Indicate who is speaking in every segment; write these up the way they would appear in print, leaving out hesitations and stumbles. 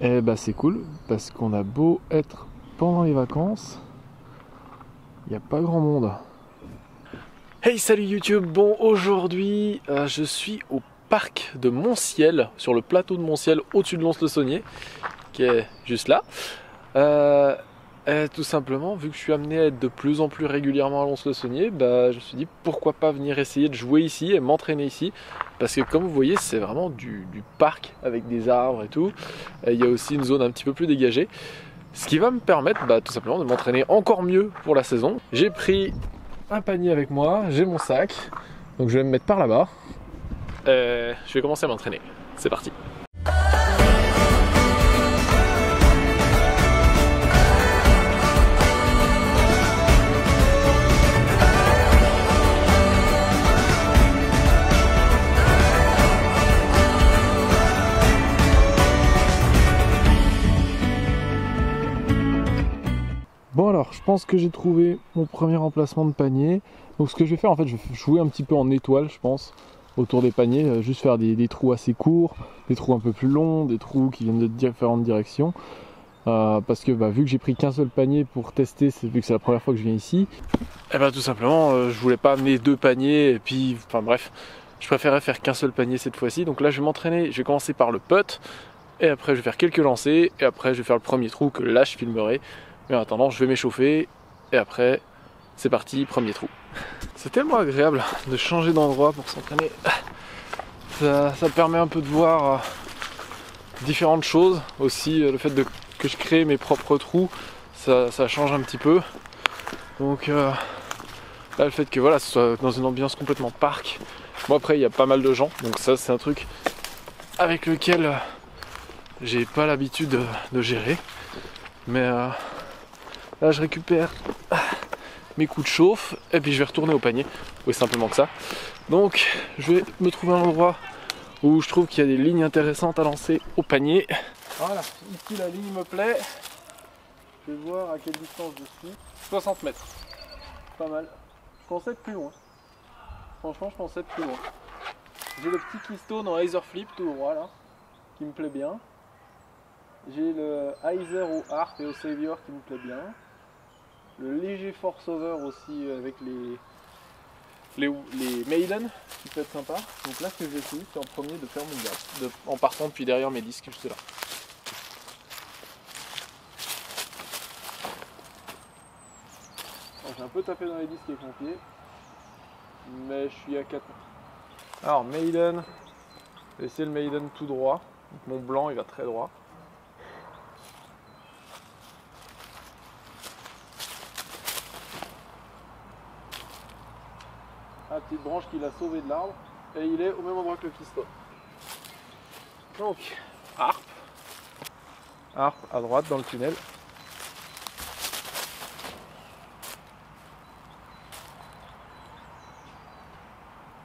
Speaker 1: Et bah c'est cool parce qu'on a beau être pendant les vacances, il n'y a pas grand monde. Hey, salut YouTube. Bon, aujourd'hui je suis au parc de Montciel, sur le plateau de Montciel au-dessus de Lons-le-Saunier, qui est juste là. Et tout simplement, vu que je suis amené à être de plus en plus régulièrement à Lons-le-Saunier, bah, je me suis dit pourquoi pas venir essayer de jouer ici et m'entraîner ici. Parce que comme vous voyez, c'est vraiment du parc avec des arbres et tout. Et il y a aussi une zone un petit peu plus dégagée. Ce qui va me permettre tout simplement de m'entraîner encore mieux pour la saison. J'ai pris un panier avec moi, j'ai mon sac. Donc je vais me mettre par là-bas. Je vais commencer à m'entraîner. C'est parti. Bon alors, je pense que j'ai trouvé mon premier emplacement de panier. Donc ce que je vais faire, en fait, je vais jouer un petit peu en étoile, je pense, autour des paniers. Juste faire des trous assez courts, des trous un peu plus longs, des trous qui viennent de différentes directions. Parce que vu que j'ai pris qu'un seul panier pour tester, vu que c'est la première fois que je viens ici, et tout simplement, je voulais pas amener deux paniers, et puis, enfin bref, je préférais faire qu'un seul panier cette fois-ci. Donc là, je vais m'entraîner, je vais commencer par le putt, et après je vais faire quelques lancers, et après je vais faire le premier trou que là je filmerai. Mais en attendant, je vais m'échauffer et après, c'est parti, premier trou. C'est tellement agréable de changer d'endroit pour s'entraîner. Ça permet un peu de voir différentes choses. Aussi, le fait que je crée mes propres trous, ça change un petit peu. Donc là, le fait que voilà, ce soit dans une ambiance complètement parc. Bon, après, il y a pas mal de gens, donc ça, c'est un truc avec lequel j'ai pas l'habitude de gérer. Mais là, je récupère mes coups de chauffe et puis je vais retourner au panier. Oui, simplement que ça. Donc, je vais me trouver un endroit où je trouve qu'il y a des lignes intéressantes à lancer au panier. Voilà, ici la ligne me plaît. Je vais voir à quelle distance je suis. 60 mètres. Pas mal. Je pensais être plus loin. Franchement, je pensais être plus loin. J'ai le petit Keystone en Hyzer Flip tout droit là, qui me plaît bien. J'ai le Hyzer au Harp et au Savior qui me plaît bien. Le léger Force Over aussi avec les Maiden qui peut être sympa. Donc là, ce que je vais essayer, c'est en premier de faire mon gap, en partant depuis derrière mes disques juste là. J'ai un peu tapé dans les disques avec mon pied, mais je suis à 4 mètres. Alors Maiden, je vais essayer le Maiden tout droit. Donc, mon blanc il va très droit. La petite branche qu'il a sauvée de l'arbre et il est au même endroit que le Keystone. Donc, harpe à droite dans le tunnel.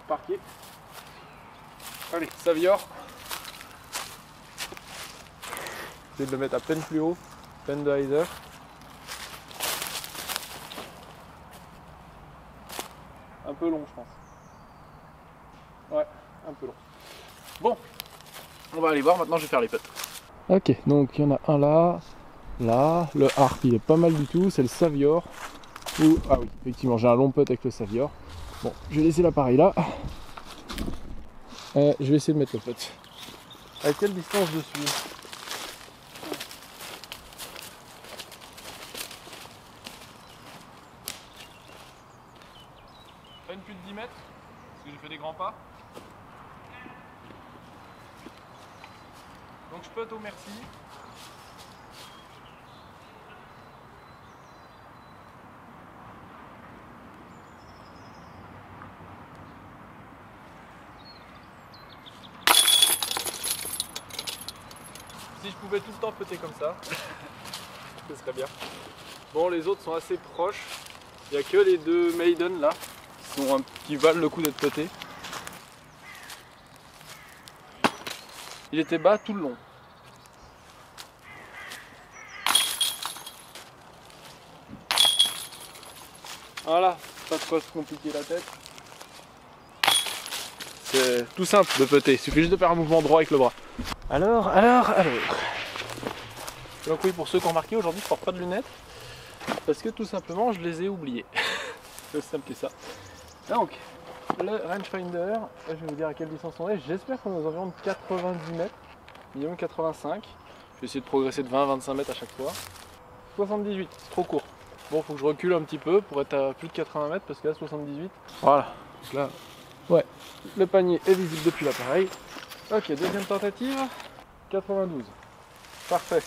Speaker 1: Parquet. Allez, Savior. J'essaie de le mettre à peine plus haut, peine de Hyzer. Un peu long, je pense. Ouais, un peu long. Bon, on va aller voir. Maintenant, je vais faire les putts. Ok, donc il y en a un là, là. Le harp, il est pas mal du tout. C'est le Savior. Ah oui, effectivement, j'ai un long putt avec le Savior. Bon, je vais laisser l'appareil là. Je vais essayer de mettre le putt. À quelle distance je suis? Peine plus de 10 mètres, parce que j'ai fait des grands pas. Donc je putt au merci. Si je pouvais tout le temps putter comme ça, ce serait bien. Bon, les autres sont assez proches. Il n'y a que les deux Maiden là qui valent le coup d'être puttés. Il était bas tout le long. Voilà, pas de quoi se compliquer la tête. C'est tout simple de putter, il suffit juste de faire un mouvement droit avec le bras. Alors. Donc oui, pour ceux qui ont remarqué, aujourd'hui je porte pas de lunettes parce que tout simplement je les ai oubliées. C'est aussi simple que ça. Donc le rangefinder, je vais vous dire à quelle distance on est. J'espère qu'on est aux environs de 90 mètres, minimum 85. Je vais essayer de progresser de 20 à 25 mètres à chaque fois. 78, c'est trop court. Bon, faut que je recule un petit peu pour être à plus de 80 mètres parce que là 78. Voilà. Donc là, ouais, le panier est visible depuis l'appareil. Ok, deuxième tentative, 92. Parfait.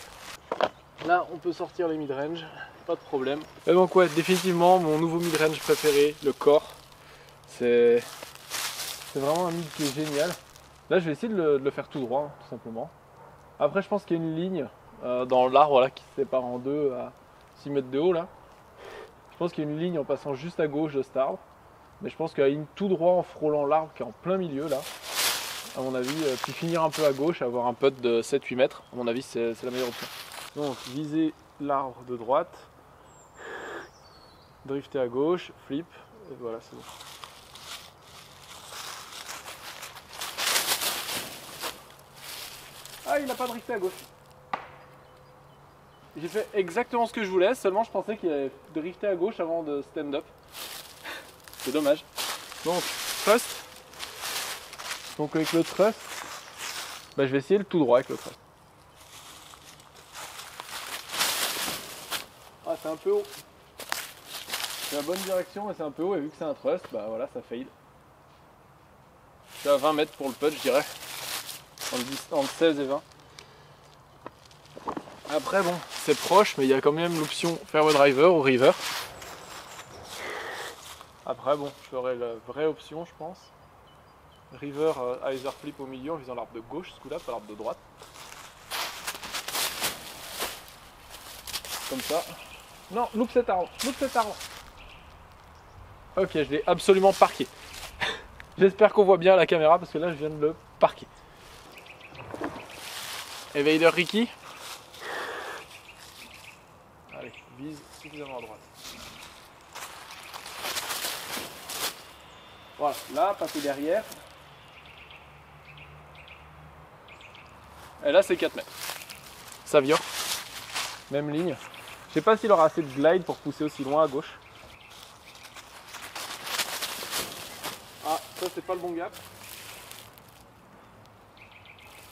Speaker 1: Là, on peut sortir les mid-range, pas de problème. Et donc ouais, définitivement, mon nouveau mid-range préféré, le Core. C'est vraiment un mid qui est génial. Là, je vais essayer de le faire tout droit, tout simplement. Après, je pense qu'il y a une ligne dans l'arbre là, qui se sépare en deux à 6 mètres de haut là. Je pense qu'il y a une ligne en passant juste à gauche de cet arbre. Mais je pense qu'il y a une ligne tout droit en frôlant l'arbre qui est en plein milieu là. À mon avis, puis finir un peu à gauche, avoir un putt de 7-8 mètres. À mon avis, c'est la meilleure option. Donc, viser l'arbre de droite. Drifter à gauche, flip. Et voilà, c'est bon. Ah, il n'a pas drifté à gauche. J'ai fait exactement ce que je voulais, seulement je pensais qu'il allait drifter à gauche avant de stand up. C'est dommage. Donc, trust. Donc avec le trust, bah, je vais essayer le tout droit avec le trust. Ah, c'est un peu haut. C'est la bonne direction mais c'est un peu haut et vu que c'est un trust, bah voilà, ça fade. Je suis à 20 mètres pour le putt, je dirais. Entre 16 et 20. Après bon, c'est proche mais il y a quand même l'option fairway driver ou river. Après bon, je ferai la vraie option je pense. River Heiser flip au milieu en visant l'arbre de gauche, ce coup-là, pas l'arbre de droite. Comme ça. Non, loupe cet arbre, loupe cet arbre. Ok, je l'ai absolument parqué. J'espère qu'on voit bien à la caméra parce que là je viens de le parquer. Evader Ricky. Allez, vise suffisamment à droite. Voilà, là, passer derrière. Et là c'est 4 mètres. Savior. Même ligne. Je sais pas s'il aura assez de glide pour pousser aussi loin à gauche. Ah, ça c'est pas le bon gap.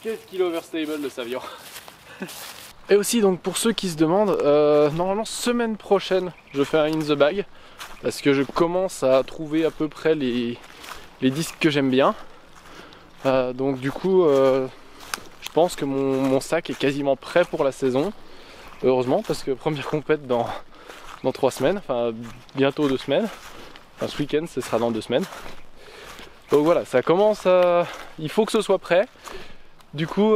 Speaker 1: Qu'est-ce qu'il est overstable le Savior. Et aussi donc pour ceux qui se demandent, normalement semaine prochaine je fais un in the bag. Parce que je commence à trouver à peu près les disques que j'aime bien. Donc du coup je pense que mon sac est quasiment prêt pour la saison. Heureusement parce que première compète dans 3 semaines, enfin bientôt 2 semaines. Enfin ce week-end ce sera dans 2 semaines. Donc voilà, ça commence à... Il faut que ce soit prêt. Du coup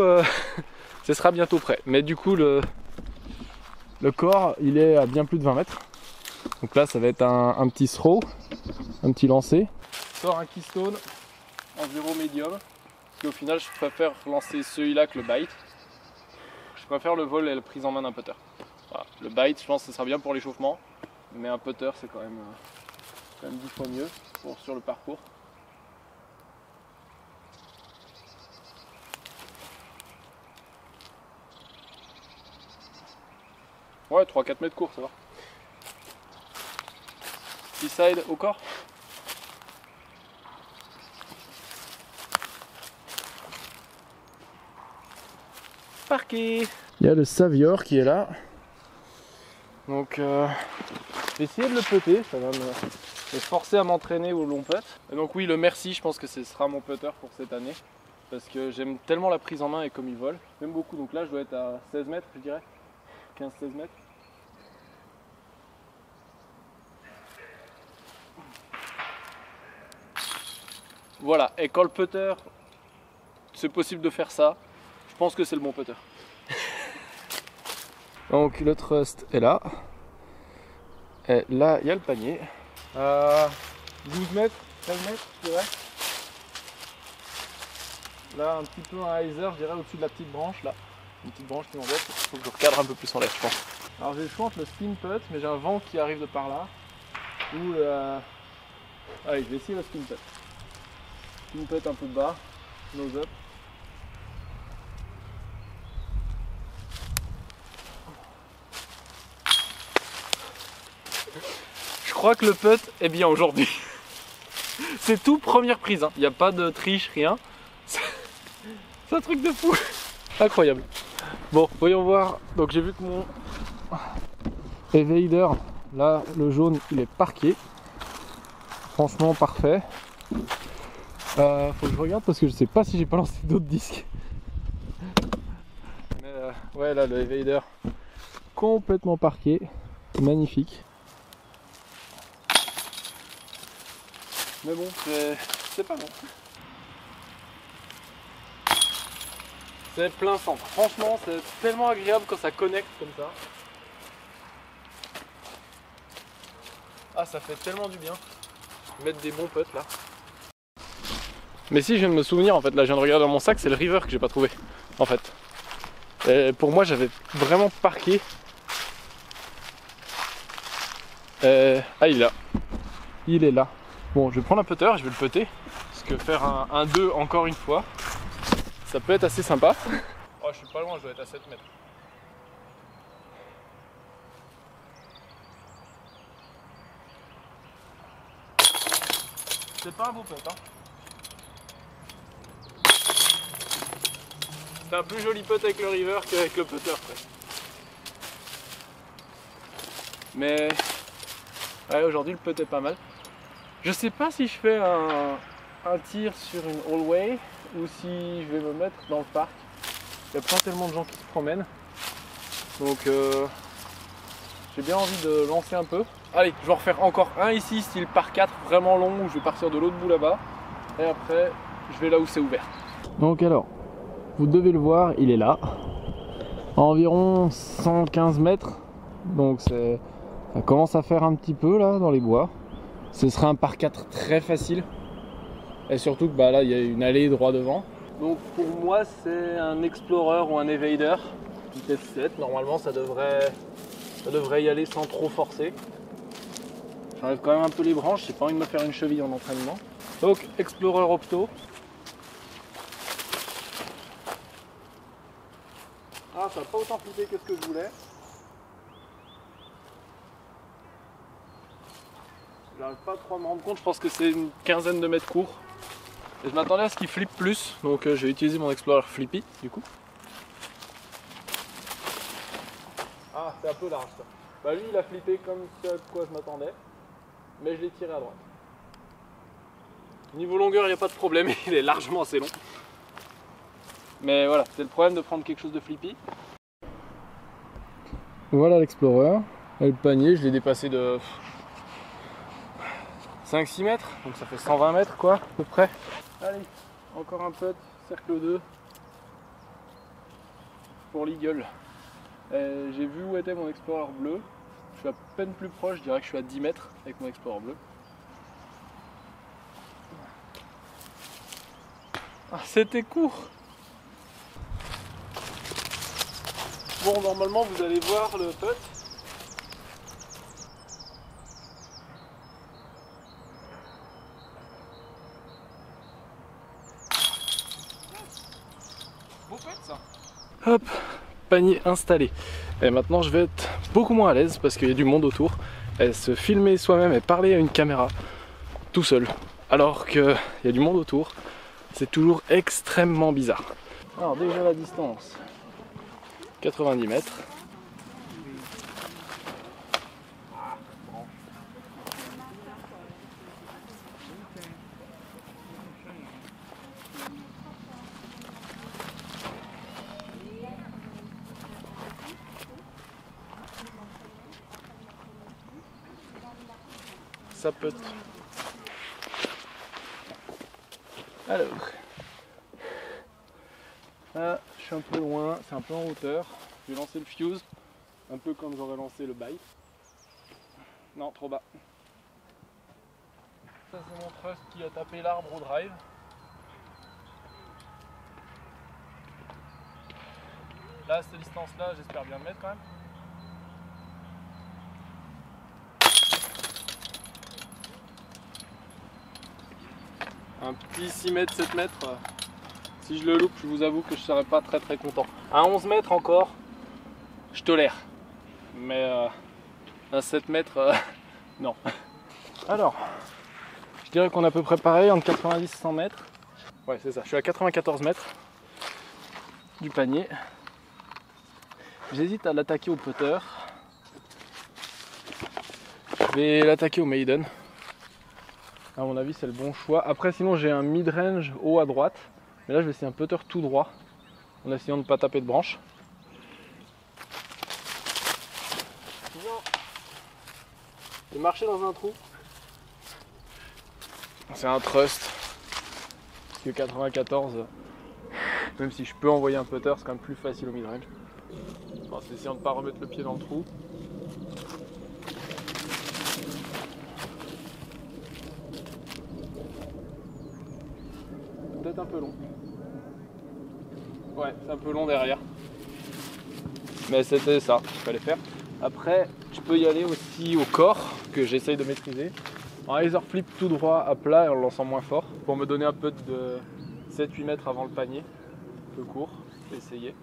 Speaker 1: ce sera bientôt prêt. Mais du coup le Core il est à bien plus de 20 mètres. Donc là ça va être un petit throw, un petit lancer. Je sors un keystone en 0 medium. Parce qu'au final je préfère lancer celui-là que le bite. Je préfère le vol et la prise en main d'un putter. Voilà. Le bite je pense que ce sera bien pour l'échauffement. Mais un putter c'est quand même 10 fois mieux sur le parcours. Ouais, 3-4 mètres court, ça va. Side au corps. Parqué. Il y a le Savior qui est là. Donc je vais essayer de le putter, ça va me forcer à m'entraîner au long putt. Et donc oui, le Merci, je pense que ce sera mon putter pour cette année. Parce que j'aime tellement la prise en main et comme il vole. J'aime beaucoup, donc là je dois être à 16 mètres je dirais. 15-16 mètres. Voilà, et quand le putter, c'est possible de faire ça, je pense que c'est le bon putter. Donc le trust est là. Et là, il y a le panier. 12 mètres, 13 mètres, je dirais. Là, un petit peu un Heiser, je dirais, au-dessus de la petite branche, là. Une petite branche qui m'embête, il faut que je recadre un peu plus en l'air, je pense. Alors j'ai le choix entre le spin putt, mais j'ai un vent qui arrive de par là. Ou allez, je vais essayer le spin putt. Spin putt un peu bas, nose up. crois que le putt est bien aujourd'hui. C'est tout première prise, hein. Il n'y a pas de triche, rien. C'est un truc de fou. Incroyable. Bon, voyons voir. Donc j'ai vu que mon Evader, là, le jaune, il est parqué. Franchement, parfait. Faut que je regarde parce que je sais pas si j'ai pas lancé d'autres disques. Mais ouais, là, le Evader complètement parqué. Magnifique. Mais bon, c'est pas bon. C'est plein centre. Franchement, c'est tellement agréable quand ça connecte comme ça. Ah, ça fait tellement du bien. Mettre des bons putts là. Mais si, je viens de me souvenir, en fait, là je viens de regarder dans mon sac, c'est le river que j'ai pas trouvé. En fait. Et pour moi, j'avais vraiment parqué. Ah, il est là. Il est là. Bon, je vais prendre un putter, je vais le putter. Parce que faire un 2 encore une fois, ça peut être assez sympa. Oh, je suis pas loin, je dois être à 7 mètres. C'est pas un beau putt, hein. C'est un plus joli putt avec le river qu'avec le putter presque. Mais ouais, aujourd'hui le putt est pas mal. Je sais pas si je fais un tir sur une all-way ou si je vais me mettre dans le parc. Il y a pas tellement de gens qui se promènent. Donc j'ai bien envie de lancer un peu. Allez, je vais en refaire encore un ici, style par 4, vraiment long, où je vais partir de l'autre bout là-bas. Et après, je vais là où c'est ouvert. Donc alors, vous devez le voir, il est là. À environ 115 mètres. Donc ça commence à faire un petit peu là dans les bois. Ce sera un par 4 très facile. Et surtout que bah, là, il y a une allée droit devant. Donc pour moi, c'est un Explorer ou un Evader. Vitesse 7, normalement ça devrait y aller sans trop forcer. J'enlève quand même un peu les branches, j'ai pas envie de me faire une cheville en entraînement. Donc Explorer Opto. Ah, ça n'a pas autant flippé que ce que je voulais. J'arrive pas trop à me rendre compte, je pense que c'est une quinzaine de mètres courts. Et je m'attendais à ce qu'il flippe plus, donc je vais utiliser mon Explorer Flippy du coup. Ah, c'est un peu large ça. Bah lui il a flippé comme ce à quoi je m'attendais, mais je l'ai tiré à droite. Niveau longueur il n'y a pas de problème, il est largement assez long. Mais voilà, c'est le problème de prendre quelque chose de flippy. Voilà l'Explorer, et le panier je l'ai dépassé de 5-6 mètres, donc ça fait 120 mètres quoi, à peu près. Allez, encore un putt, cercle 2 pour l'Eagle. J'ai vu où était mon Explorer bleu. Je suis à peine plus proche, je dirais que je suis à 10 mètres avec mon Explorer bleu. Ah, c'était court. Bon, normalement vous allez voir le putt. Beau putt ça. Hop, panier installé. Et maintenant je vais être beaucoup moins à l'aise parce qu'il y a du monde autour. Et se filmer soi-même et parler à une caméra tout seul alors qu'il y a du monde autour, c'est toujours extrêmement bizarre. Alors déjà la distance, 90 mètres. Ça peut. Alors, là, je suis un peu loin, c'est un peu en hauteur. Je vais lancer le fuse, un peu comme j'aurais lancé le bite. Non, trop bas. Ça c'est mon trust qui a tapé l'arbre au drive. Là, cette distance-là, j'espère bien le mettre quand même. Un petit 6 mètres, 7 mètres. Si je le loupe, je vous avoue que je ne serais pas très content. À 11 mètres encore, je tolère. Mais à 7 mètres, non. Alors, je dirais qu'on est à peu près pareil, entre 90 et 100 mètres. Ouais, c'est ça, je suis à 94 mètres du panier. J'hésite à l'attaquer au putter. Je vais l'attaquer au maiden. À mon avis, c'est le bon choix. Après, sinon, j'ai un mid-range haut à droite. Mais là, je vais essayer un putter tout droit, en essayant de ne pas taper de branche. J'ai marché dans un trou. C'est un trust. Parce que 94, même si je peux envoyer un putter, c'est quand même plus facile au mid-range. En essayant de ne pas remettre le pied dans le trou. Peut-être un peu long. Ouais, c'est un peu long derrière. Mais c'était ça qu'il fallait faire. Après, je peux y aller aussi au corps, que j'essaye de maîtriser. En laser flip tout droit à plat et en le lançant moins fort. Pour me donner un peu de 7-8 mètres avant le panier. Un peu court, essayer.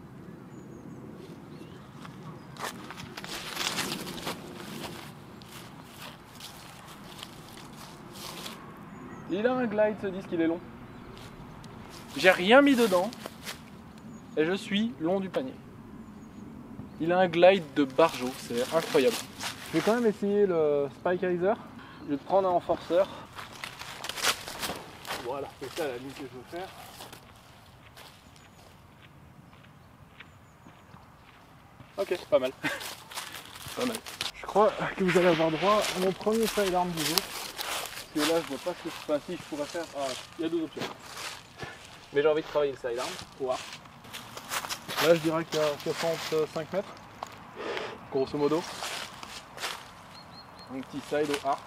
Speaker 1: Il a un glide, ce disque, il est long. J'ai rien mis dedans et je suis long du panier. Il a un glide de barjo, c'est incroyable. Je vais quand même essayer le Spikeizer. Je vais prendre un enforceur. Voilà, c'est ça la ligne que je veux faire. Ok, pas mal. Pas mal. Je crois que vous allez avoir droit à mon premier sidearm du jour. Parce que là, je vois pas ce que je passe. Si je pourrais faire. Ah, il y a deux options. Mais j'ai envie de travailler le sidearm. Wow. Là, je dirais qu'il y a 65 mètres, grosso modo. Un petit side au arc.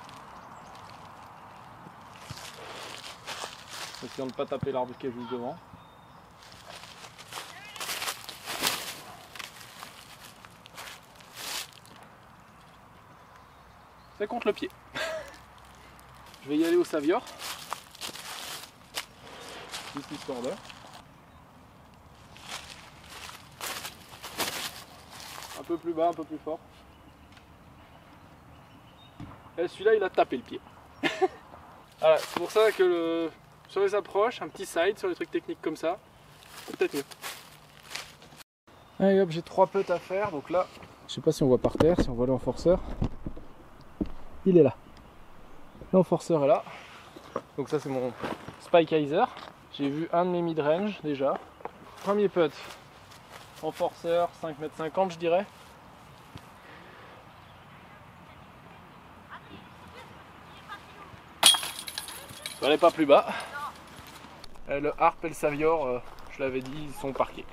Speaker 1: Essayant de ne pas taper l'arbre qui est juste devant. C'est contre le pied. Je vais y aller au Savior. Juste histoire de. Un peu plus bas, un peu plus fort. Et celui-là, il a tapé le pied. Voilà, c'est pour ça que sur les approches, un petit side, sur les trucs techniques comme ça, c'est peut-être mieux. Allez hop, j'ai 3 putts à faire, donc là, je sais pas si on voit par terre, si on voit l'enforceur. Il est là. L'enforceur est là. Donc ça c'est mon Spikeizer. J'ai vu un de mes mid-range déjà. Premier putt, enforceur, 5,50 m je dirais. Ça n'allait pas plus bas. Et le Harp et le Savior, je l'avais dit, ils sont parqués.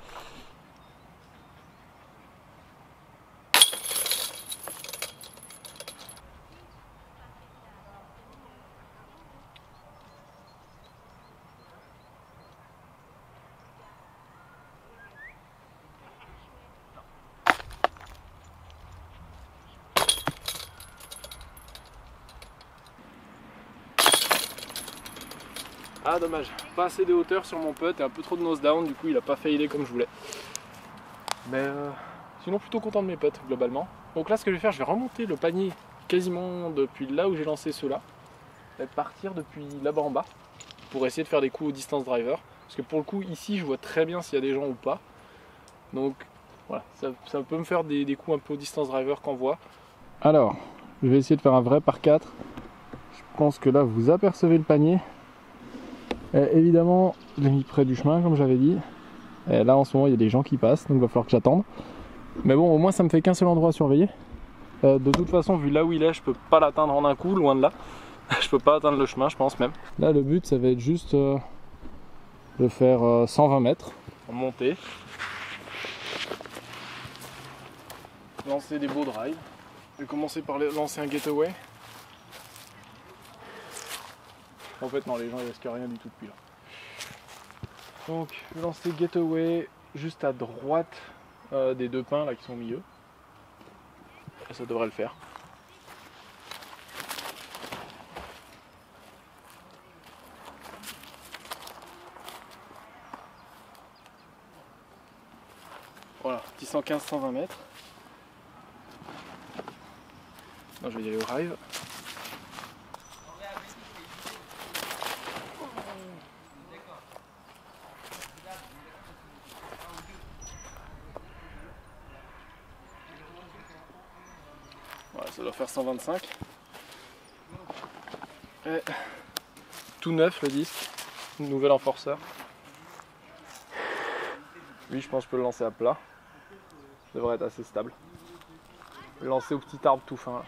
Speaker 1: Ah dommage, pas assez de hauteur sur mon putt et un peu trop de nose down, du coup il a pas failli comme je voulais. Mais sinon plutôt content de mes putts globalement. Donc là ce que je vais faire, je vais remonter le panier quasiment depuis là où j'ai lancé ceux-là. Et partir depuis là-bas en bas pour essayer de faire des coups au distance driver. Parce que pour le coup ici je vois très bien s'il y a des gens ou pas. Donc voilà, ça peut me faire des coups un peu au distance driver qu'on voit. Alors, je vais essayer de faire un vrai par 4. Je pense que là vous apercevez le panier. Évidemment, je l'ai mis près du chemin comme j'avais dit. Et là en ce moment il y a des gens qui passent, donc il va falloir que j'attende. Mais bon, au moins ça me fait qu'un seul endroit à surveiller. De toute façon, vu là où il est, je peux pas l'atteindre en un coup, loin de là. Je peux pas atteindre le chemin, je pense même. Là le but ça va être juste de faire 120 mètres en montée. Lancer des beaux drives. Je vais commencer par lancer un getaway. En fait non, les gens ils risquent rien du tout depuis là. Donc je vais lancer getaway juste à droite des deux pins là qui sont au milieu. Et ça devrait le faire. Voilà, petit 115-120 mètres. Non, je vais y aller au drive. ça doit faire 125. Et tout neuf le disque, nouvel enforceur. Lui je pense que je peux le lancer à plat. Ça devrait être assez stable. Le lancer au petit arbre tout fin là.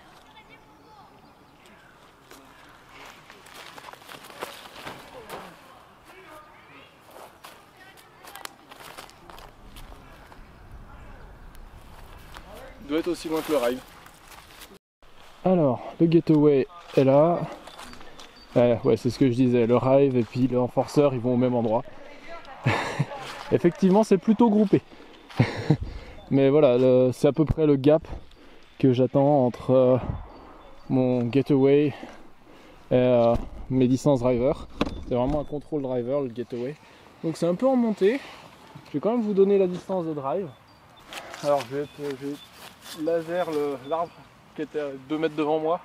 Speaker 1: Il doit être aussi loin que le Rive. Alors, le Getaway est là. Ouais, c'est ce que je disais, le Rive et puis le Enforcer, ils vont au même endroit. Effectivement, c'est plutôt groupé. Mais voilà, c'est à peu près le gap que j'attends entre mon Getaway et mes distances driver. C'est vraiment un contrôle driver, le Getaway. Donc c'est un peu en montée. Je vais quand même vous donner la distance de drive. Alors je vais laser l'arbre qui était à 2 mètres devant moi.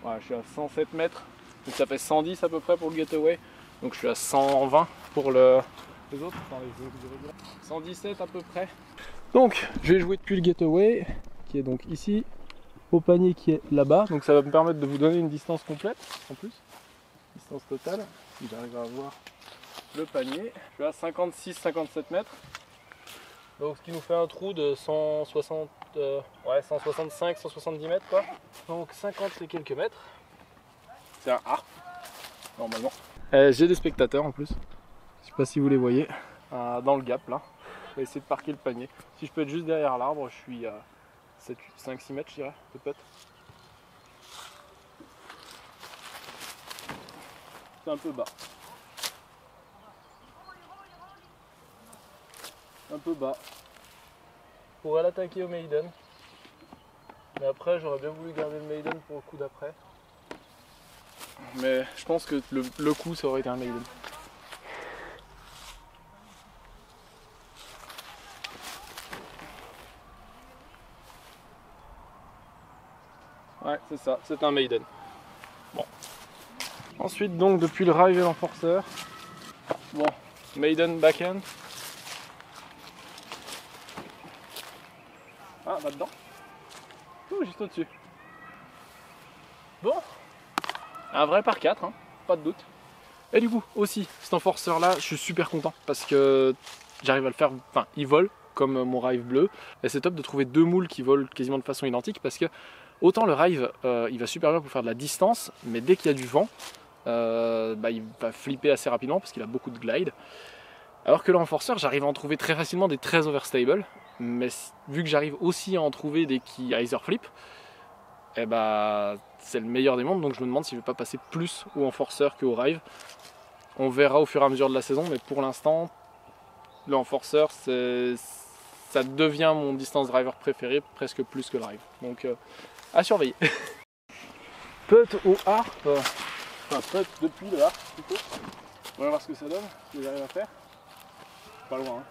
Speaker 1: Ouais, je suis à 107 mètres. Donc ça fait 110 à peu près pour le Getaway. Donc je suis à 120 pour les autres. Attendez, 117 à peu près. Donc je vais jouer depuis le Getaway qui est donc ici, au panier qui est là-bas. Donc ça va me permettre de vous donner une distance complète en plus. Distance totale. Si j'arrive à avoir le panier. Je suis à 56-57 mètres. Donc ce qui nous fait un trou de 165-170 mètres quoi. Donc 50 et quelques mètres. C'est un harp, normalement. J'ai des spectateurs en plus. Je sais pas si vous les voyez. Dans le gap là. Je vais essayer de parquer le panier. Si je peux être juste derrière l'arbre, je suis à 5-6 mètres je dirais, peut-être. C'est un peu bas. Un peu bas. Je pourrais l'attaquer au maiden. Mais après j'aurais bien voulu garder le maiden pour le coup d'après. Mais je pense que le coup ça aurait été un maiden. Ouais c'est ça, c'est un maiden. Bon. Ensuite donc depuis le Rive et l'Enforcer. Bon, maiden backhand. Ah, là-dedans. Ouh, juste au-dessus. Bon. Un vrai par 4, hein, pas de doute. Et du coup, aussi, cet enforceur là, je suis super content parce que j'arrive à le faire, enfin, il vole comme mon Rive bleu. Et c'est top de trouver deux moules qui volent quasiment de façon identique parce que autant le Rive, il va super bien pour faire de la distance, mais dès qu'il y a du vent, il va flipper assez rapidement parce qu'il a beaucoup de glide. Alors que l'enforceur, j'arrive à en trouver très facilement des très overstable, mais vu que j'arrive aussi à en trouver des qui hyzer flip, eh bah, c'est le meilleur des mondes, donc je me demande si je vais pas passer plus au enforceur qu'au Rive. On verra au fur et à mesure de la saison, mais pour l'instant, le enforceur, ça devient mon distance driver préféré, presque plus que le Rive. Donc à surveiller. Putt au harp, enfin putt depuis le harp plutôt. On va voir ce que ça donne, ce que j'arrive à faire. Pas loin. Hein.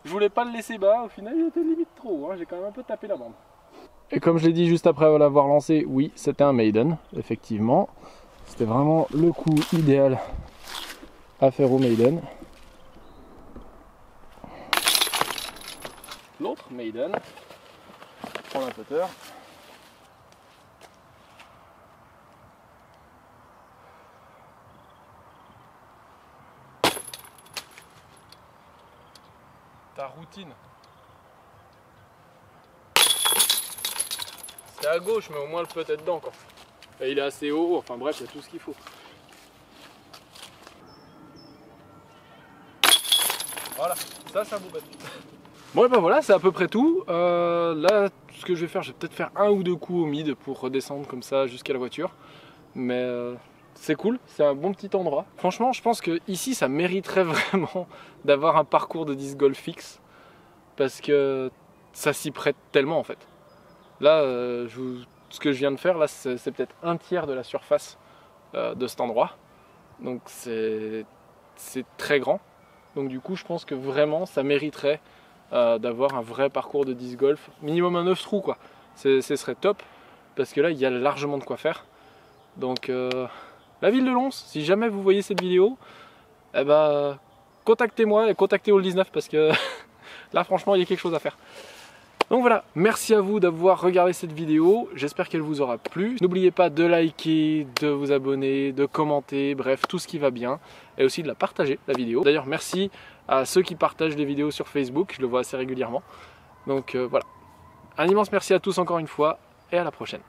Speaker 1: Je voulais pas le laisser bas, au final il était limite trop, hein. J'ai quand même un peu tapé la bande. Et comme je l'ai dit juste après l'avoir lancé, oui, c'était un maiden, effectivement. C'était vraiment le coup idéal à faire au maiden. L'autre maiden, prendre un putter. Ta routine. C'est à gauche, mais au moins le putt est dedans quoi. Et il est assez haut, enfin bref, il y a tout ce qu'il faut. Voilà, ça c'est un beau putt. Bon et ben voilà, c'est à peu près tout. Là, ce que je vais faire, je vais peut-être faire un ou deux coups au mid pour redescendre comme ça jusqu'à la voiture. Mais c'est cool, c'est un bon petit endroit. Franchement, je pense que ici, ça mériterait vraiment d'avoir un parcours de disc golf fixe. Parce que ça s'y prête tellement en fait. Là, ce que je viens de faire, là, c'est peut-être un tiers de la surface de cet endroit. Donc c'est très grand. Donc du coup, je pense que vraiment, ça mériterait d'avoir un vrai parcours de disc golf. Minimum un 9 trous quoi. Ce serait top. Parce que là, il y a largement de quoi faire. Donc la ville de Lons, si jamais vous voyez cette vidéo, eh ben, contactez-moi et contactez All19 parce que Là franchement il y a quelque chose à faire. Donc voilà, merci à vous d'avoir regardé cette vidéo, j'espère qu'elle vous aura plu. N'oubliez pas de liker, de vous abonner, de commenter, bref, tout ce qui va bien. Et aussi de la partager, la vidéo. D'ailleurs, merci à ceux qui partagent les vidéos sur Facebook, je le vois assez régulièrement. Donc voilà, un immense merci à tous encore une fois, et à la prochaine.